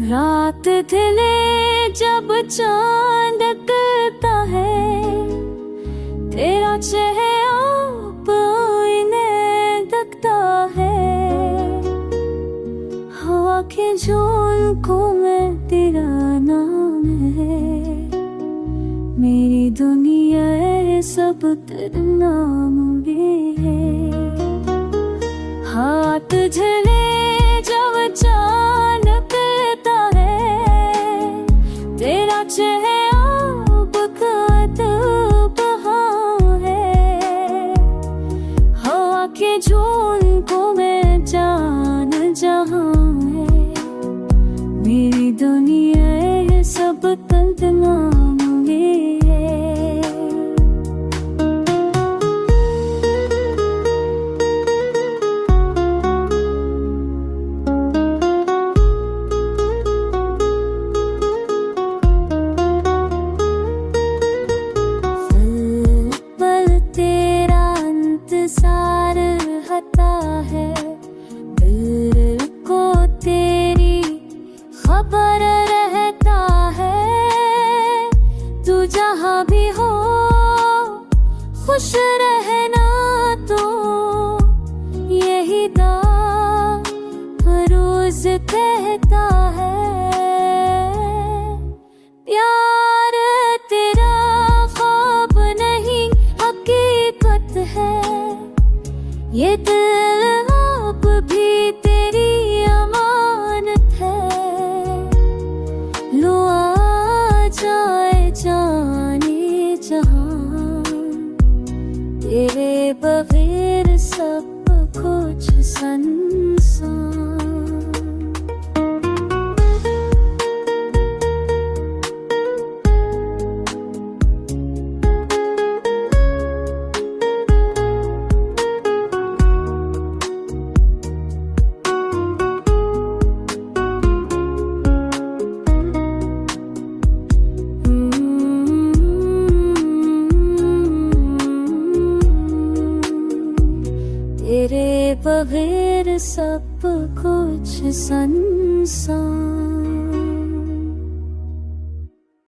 रात ढले जब चांद करता है, तेरा चेहरा आईने दिखता है। हवा के झोंकों में तेरा नाम है, मेरी दुनिया है सब तेरे नाम में है। हाथ झले जब चांद करता है, तेरा चेहरा बहार है। हवा के झोंकों में जान जहां है, मेरी दुनिया है सब तेरे नाम में है। सार हता है, दिल को तेरी खबर रहता है। तू जहाँ भी हो खुश रहना, तो यही दुआ रोज कहता है। प्यार तेरा ख्वाब नहीं हकीकत है, ये दिल अब भी तेरी अमानत है। लो आ जाए जाने जहां, तेरे बगैर सब कुछ संसार। तेरे बगैर सब कुछ संसार।